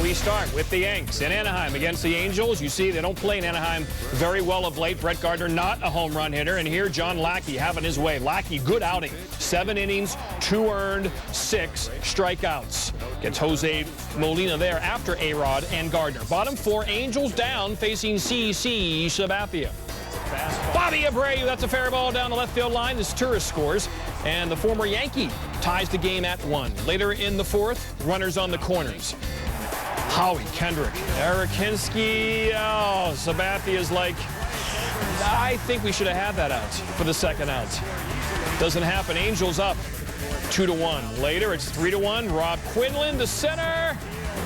And we start with the Yanks in Anaheim against the Angels. You see they don't play in Anaheim very well of late. Brett Gardner not a home run hitter. And here John Lackey having his way. Lackey, good outing. 7 innings, 2 earned, 6 strikeouts. Gets Jose Molina there after A-Rod and Gardner. Bottom 4, Angels down facing CC Sabathia. Bobby Abreu, that's a fair ball down the left field line. This tourist scores. And the former Yankee ties the game at 1. Later in the 4th, runners on the corners. Howie Kendrick, Eric Hinsky. Oh, Sabathia's like, I think we should have had that out for the second out. Doesn't happen. Angels up 2-1. Later, it's 3-1. Rob Quinlan to center.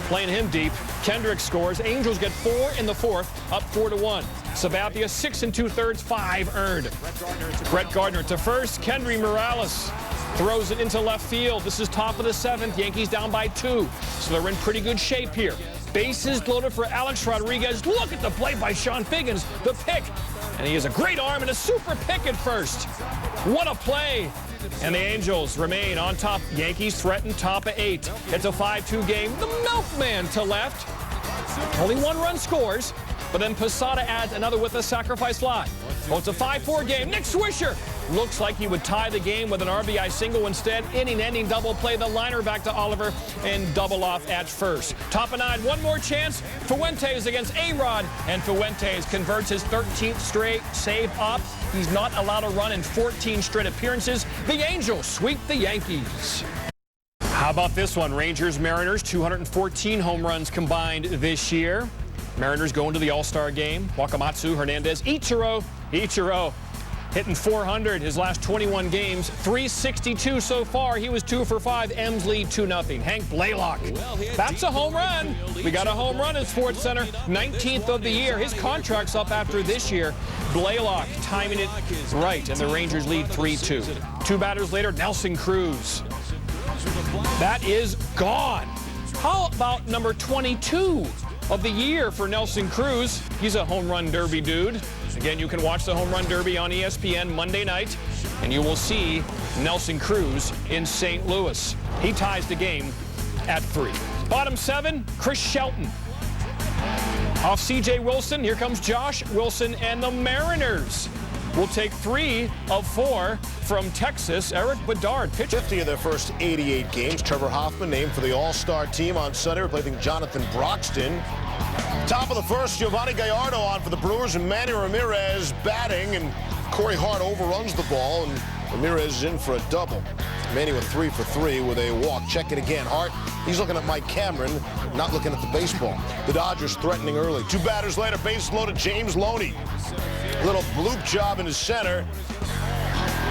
Playing him deep. Kendrick scores. Angels get 4 in the 4th, up 4-1. Sabathia 6 2/3, 5 earned. Brett Gardner to first. Kendry Morales throws it into left field. This is top of the 7th. Yankees down by 2. So they're in pretty good shape here. Bases loaded for Alex Rodriguez. Look at the play by Sean Figgins. The pick. And he has a great arm and a super pick at first. What a play. And the Angels remain on top. Yankees threaten top of 8. It's a 5-2 game. The milkman to left. Only 1 run scores. But then Posada adds another with a sacrifice fly. Oh, it's a 5-4 game. Nick Swisher looks like he would tie the game with an RBI single. Instead, inning-ending double play. The liner back to Oliver and double off at first. Top of 9, one more chance. Fuentes against A-Rod. And Fuentes converts his 13th straight save up. He's not allowed to run in 14 straight appearances. The Angels sweep the Yankees. How about this one? Rangers-Mariners, 214 home runs combined this year. Mariners going to the All-Star game. Wakamatsu, Hernandez, Ichiro hitting 400 his last 21 games. 362 so far. He was 2 for 5. M's lead 2-0. Hank Blaylock. That's a home run. We got a home run at Sports Center. 19th of the year. His contract's up after this year. Blaylock timing it right, and the Rangers lead 3-2. 2 batters later, Nelson Cruz. That is gone. How about number 22 of the year for Nelson Cruz? He's a home run derby dude. Again, you can watch the home run derby on ESPN Monday night, and you will see Nelson Cruz in St. Louis. He ties the game at 3. Bottom 7, Chris Shelton. Off C.J. Wilson, here comes Josh Wilson, and the Mariners will take 3 of 4 from Texas. Eric Bedard pitched 50 of their first 88 games. Trevor Hoffman named for the All-Star team on Sunday, replacing Jonathan Broxton. Top of the 1st, Giovanni Gallardo on for the Brewers, and Manny Ramirez batting, and Corey Hart overruns the ball, and Ramirez is in for a double. Manny went 3 for 3 with a walk. Check it again. Hart, he's looking at Mike Cameron, not looking at the baseball. The Dodgers threatening early. 2 batters later, bases loaded, James Loney. Little bloop job in the center.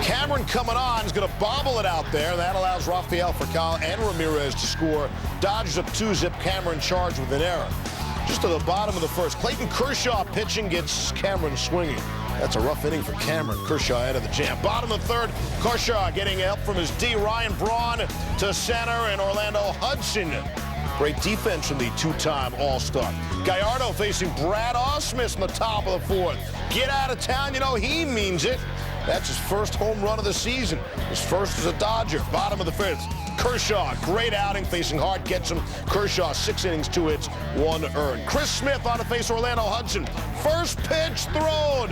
Cameron coming on is going to bobble it out there. That allows Rafael Furcal and Ramirez to score. Dodgers up 2-zip. Cameron charged with an error. Just to the bottom of the 1st, Clayton Kershaw pitching gets Cameron swinging. That's a rough inning for Cameron. Kershaw out of the jam. Bottom of the 3rd, Kershaw getting help from his D. Ryan Braun to center, and Orlando Hudson. Great defense from the 2-time All-Star. Gallardo facing Brad Ausmus in the top of the 4th. Get out of town, you know he means it. That's his first home run of the season. His first as a Dodger. Bottom of the 5th, Kershaw, great outing facing Hart, gets him. Kershaw, 6 innings, 2 hits, 1 earned. Chris Smith on to face Orlando Hudson. First pitch thrown,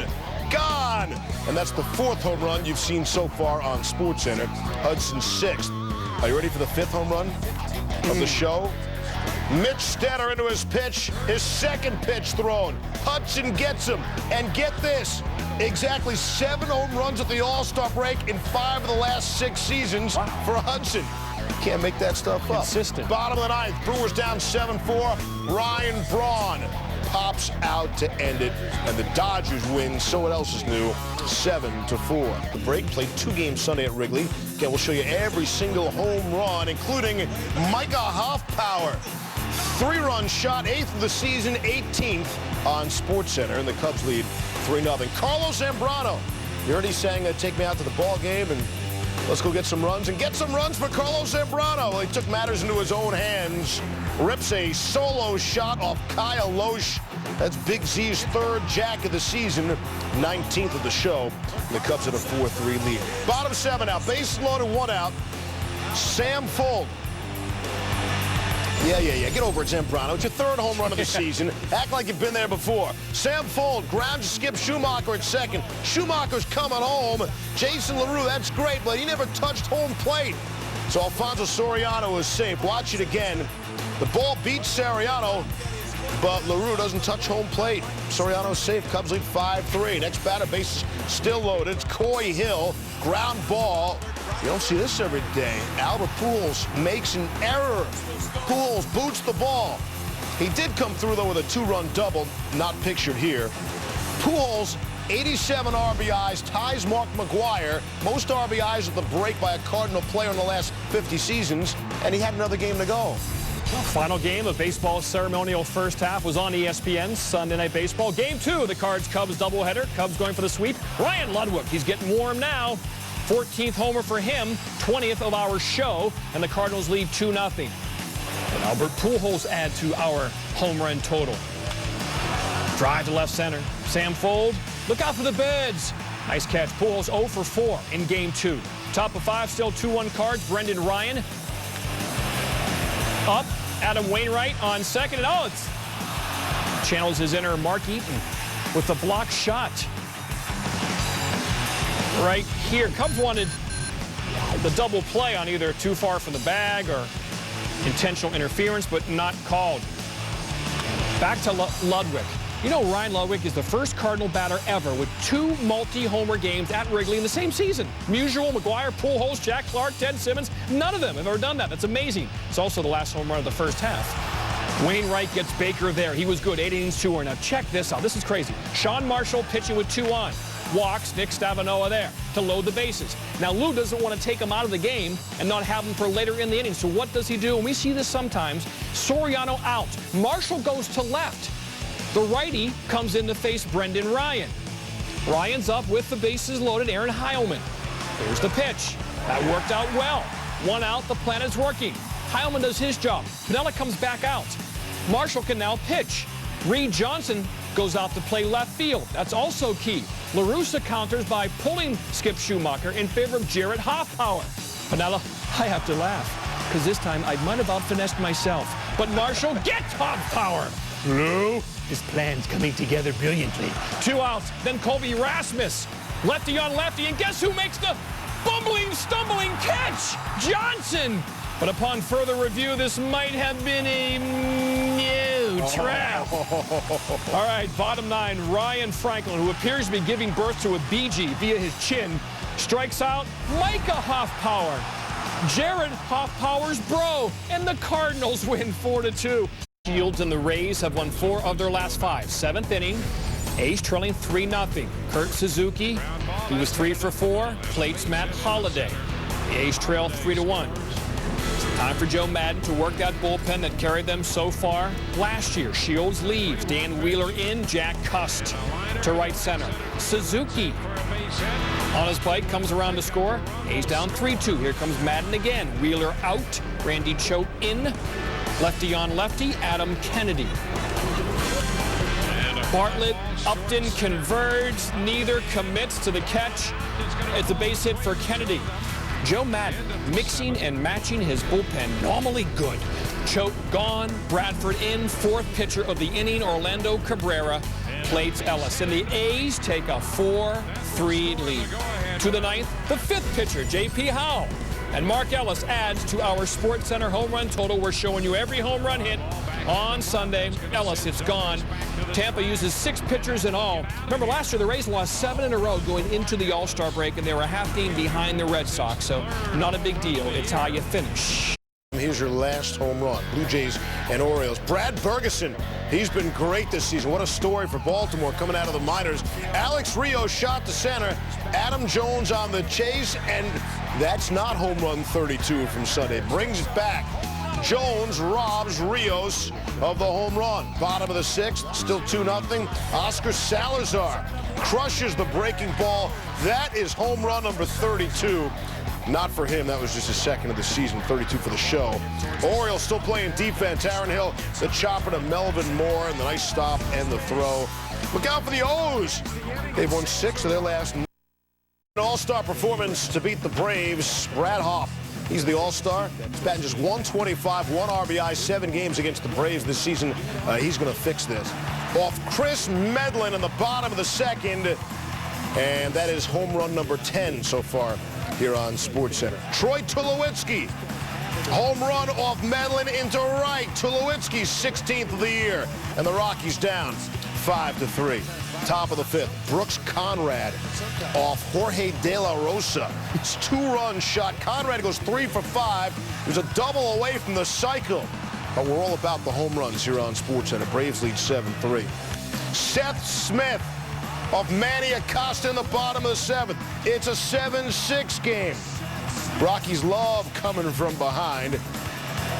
gone. And that's the 4th home run you've seen so far on SportsCenter. Hudson's 6th. Are you ready for the 5th home run of the show? Mitch Stetter into his pitch, his 2nd pitch thrown. Hudson gets him, and get this, exactly 7 home runs at the All-Star break in 5 of the last 6 seasons for Hudson. Can't make that stuff up. Consistent. Bottom of the 9th, Brewers down 7-4. Ryan Braun pops out to end it, and the Dodgers win, so what else is new, 7-4. The break played 2 games Sunday at Wrigley. Again, we'll show you every single home run, including Micah Hoffpower. 3-run shot, 8th of the season, 18th on SportsCenter, and the Cubs lead 3-0. Carlos Zambrano, you already sang Take Me Out to the Ball Game, and let's go get some runs. And get some runs for Carlos Zambrano. Well, he took matters into his own hands. Rips a solo shot off Kyle Loesch. That's Big Z's 3rd jack of the season, 19th of the show. And the Cubs at a 4-3 lead. Bottom 7 out, base loaded, 1 out. Sam Fuld Yeah. Get over it, Zambrano. It's your third home run of the season. Act like you've been there before. Sam Fuld grounds Skip Schumacher at second. Schumacher's coming home. Jason LaRue, that's great, but he never touched home plate. So Alfonso Soriano is safe. Watch it again. The ball beats Soriano, but LaRue doesn't touch home plate. Soriano's safe. Cubs lead 5-3. Next batter, base is still loaded. It's Coy Hill. Ground ball. You don't see this every day. Albert Pujols makes an error. Pujols boots the ball. He did come through, though, with a two-run double, not pictured here. Pujols, 87 RBIs, ties Mark McGwire. Most RBIs at the break by a Cardinal player in the last 50 seasons, and he had another game to go. Final game of baseball's ceremonial first half was on ESPN Sunday Night Baseball. Game 2 of the Cards-Cubs doubleheader. Cubs going for the sweep. Ryan Ludwig, he's getting warm now. 14th homer for him, 20th of our show, and the Cardinals lead 2-0. And Albert Pujols add to our home run total. Drive to left center. Sam Fuld, look out for the beds. Nice catch. Pujols 0 for 4 in Game 2. Top of 5, still 2-1 Cards. Brendan Ryan up. Adam Wainwright on second. And it's channels his inner Mark Eaton with the block shot. Right here. Cubs wanted the double play on either too far from the bag or intentional interference, but not called. Back to Ludwig. You know, Ryan Ludwig is the first Cardinal batter ever with 2 multi-homer games at Wrigley in the same season. Musial, McGwire, Pujols, Jack Clark, Ted Simmons, none of them have ever done that. That's amazing. It's also the last home run of the first half. Wainwright gets Baker there. He was good, 8 innings, 2 earned. Now check this out. This is crazy. Sean Marshall pitching with 2 on. Walks Nick Stavanoa there to load the bases. Now Lou doesn't want to take him out of the game and not have him for later in the inning. So what does he do? And we see this sometimes. Soriano out. Marshall goes to left. The righty comes in to face Brendan Ryan. Ryan's up with the bases loaded. Aaron Heilman. Here's the pitch. That worked out well. 1 out. The plan is working. Heilman does his job. Pinella comes back out. Marshall can now pitch. Reed Johnson goes out to play left field. That's also key. La Russa counters by pulling Skip Schumacher in favor of Jarrett Hoffpower. Pinella, I have to laugh, because this time I might have out-finessed myself. But Marshall gets Hoffpower. Lou, his plan's coming together brilliantly. 2 outs, then Colby Rasmus. Lefty on lefty, and guess who makes the bumbling, stumbling catch? Johnson. But upon further review, this might have been a trap. All right, bottom 9, Ryan Franklin, who appears to be giving birth to a BG via his chin, strikes out Micah Hoffpower. Jared Hoffpower's bro, and the Cardinals win 4-2. Shields and the Rays have won 4 of their last 5. 7th inning, A's trailing 3-0. Kurt Suzuki, he was 3 for 4, plates Matt Holliday. The A's trail 3-1. Time for Joe Madden to work that bullpen that carried them so far last year. Shields leaves. Dan Wheeler in. Jack Cust to right center. Suzuki on his bike comes around to score. A's down 3-2. Here comes Madden again. Wheeler out. Randy Choate in. Lefty on lefty. Adam Kennedy. Bartlett, Upton converge. Neither commits to the catch. It's a base hit for Kennedy. Joe Madden mixing and matching his bullpen, normally good. Choate gone, Bradford in, 4th pitcher of the inning, Orlando Cabrera plates Ellis. And the A's take a 4-3 lead. To the 9th, the 5th pitcher, J.P. Howell. And Mark Ellis adds to our SportsCenter home run total. We're showing you every home run hit on Sunday. Ellis, it's gone. Tampa uses 6 pitchers in all. Remember, last year the Rays lost 7 in a row going into the All-Star break, and they were a half game behind the Red Sox, so not a big deal. It's how you finish. Here's your last home run, Blue Jays and Orioles. Brad Ferguson, he's been great this season. What a story for Baltimore coming out of the minors. Alex Rios shot to center. Adam Jones on the chase, and that's not home run 32 from Sunday. Brings it back. Jones robs Rios of the home run. Bottom of the 6th, still 2-0. Oscar Salazar crushes the breaking ball. That is home run number 32. Not for him. That was just his 2nd of the season, 32 for the show. Orioles still playing defense. Aaron Hill, the chopper to Melvin Moore, and the nice stop and the throw. Look out for the O's. They've won 6 of their last 9. An all-star performance to beat the Braves. Brad Hoff He's the all-star. He's batting just 125, 1 RBI, 7 games against the Braves this season. He's going to fix this. Off Chris Medlin in the bottom of the second, and that is home run number 10 so far here on SportsCenter. Troy Tulowitzki, home run off Medlin into right. Tulowitzki's 16th of the year, and the Rockies down 5-3. Top of the 5th, Brooks Conrad off Jorge De La Rosa. It's 2-run shot. Conrad goes 3 for 5. There's a double away from the cycle. But we're all about the home runs here on SportsCenter. Braves lead 7-3. Seth Smith off Manny Acosta in the bottom of the 7th. It's a 7-6 game. Rockies love coming from behind.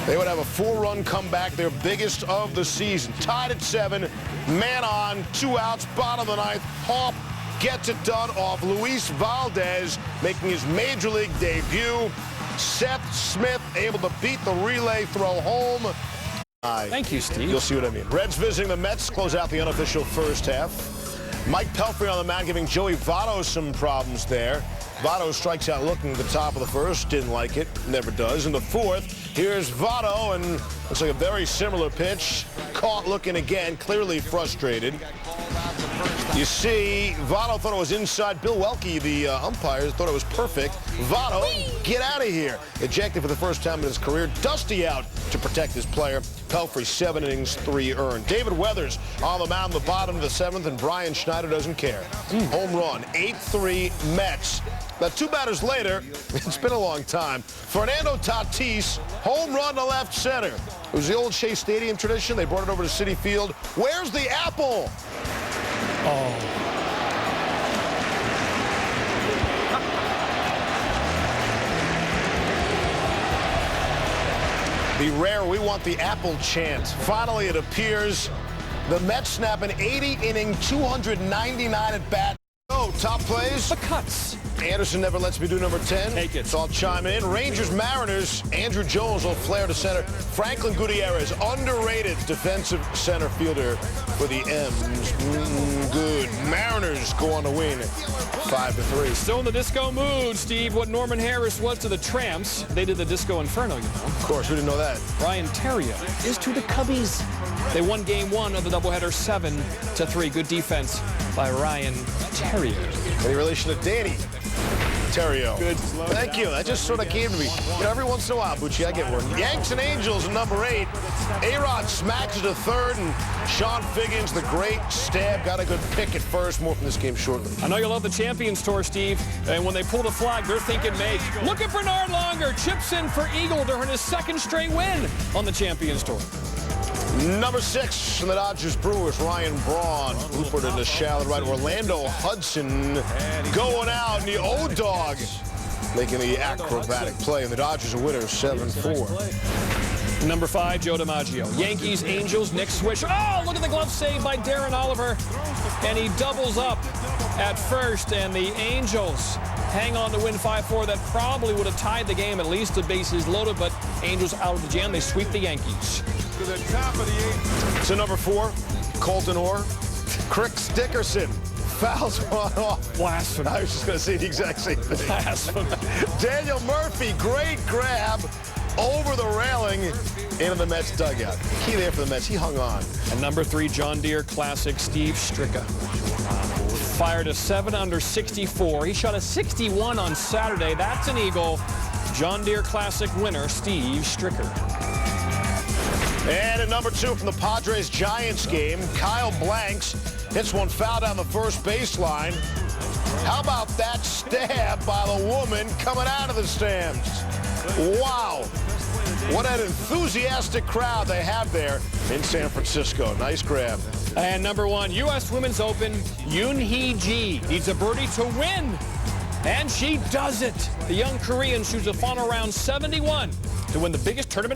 They would have a 4-run comeback, their biggest of the season. Tied at 7, man on, 2 outs, bottom of the 9th. Hawp gets it done off Luis Valdez, making his major league debut. Seth Smith able to beat the relay throw home. Thank you, Steve. You'll see what I mean. Reds visiting the Mets, close out the unofficial first half. Mike Pelfrey on the mound giving Joey Votto some problems there. Votto strikes out looking at the top of the first. Didn't like it. Never does. In the 4th, here's Votto, and looks like a very similar pitch. Caught looking again, clearly frustrated. You see, Votto thought it was inside. Bill Welke, the umpire, thought it was perfect. Votto, get out of here. Ejected for the first time in his career. Dusty out to protect his player. Pelfrey, 7 innings, 3 earned. David Weathers on the mound in the bottom of the 7th, and Brian Schneider doesn't care. Home run, 8-3 Mets. Now, 2 batters later, it's been a long time. Fernando Tatis, home run to left center. It was the old Shea Stadium tradition. They brought it over to Citi Field. Where's the apple? Oh. The rare "we want the apple" chant. Finally, it appears. The Mets snap an 80-inning, 299 at bat. Oh, top plays. The cuts. Anderson never lets me do number 10. Take it. So I'll chime in. Rangers, Mariners. Andrew Jones will flare to center. Franklin Gutierrez, underrated defensive center fielder for the M's. Good. Mariners go on to win 5-3. Still in the disco mood, Steve. What Norman Harris was to the Tramps, they did the Disco Inferno, you know. Of course, we didn't know that. Ryan Theriot is to the Cubbies. They won game 1 of the doubleheader 7-3. Good defense by Ryan Theriot. Any relation to Danny Theriot? Good. Thank you. That just sort of came to me. You know, every once in a while, Bucci, I get one. Yanks and Angels in number 8. A-Rod smacks it to 3rd, and Sean Figgins, the great stab, got a good pick at first. More from this game shortly. I know you love the Champions Tour, Steve, and when they pull the flag, they're thinking make. Look at Bernard Longer. Chips in for Eagle to earn his 2nd straight win on the Champions Tour. Number 6 from the Dodgers Brewers, Ryan Braun. Hooper to the shallow right. Orlando Hudson going out, and the O-Dog making the acrobatic play, and the Dodgers are winners 7-4. Number 5, Joe DiMaggio. Yankees, Angels, Nick Swish. Oh, look at the glove save by Darren Oliver. And he doubles up at first, and the Angels hang on to win 5-4. That probably would have tied the game, at least the bases loaded, but Angels out of the jam. They sweep the Yankees. To the top of the 8th. So number 4, Colton Orr. Cricks Dickerson fouls one off. Blasphemy. I was just going to say the exact same thing. Blasphemy. Daniel Murphy, great grab over the railing into the Mets dugout. Key there for the Mets. He hung on. And number 3, John Deere Classic, Steve Stricka. Fired a 7 under 64. He shot a 61 on Saturday. That's an eagle. John Deere Classic winner, Steve Stricker. And at number 2 from the Padres-Giants game, Kyle Blanks hits one foul down the first baseline. How about that stab by the woman coming out of the stands? Wow. What an enthusiastic crowd they have there in San Francisco. Nice grab. And number 1, U.S. Women's Open, Yoon Hee Ji needs a birdie to win. And she does it. The young Korean shoots a final round 71 to win the biggest tournament.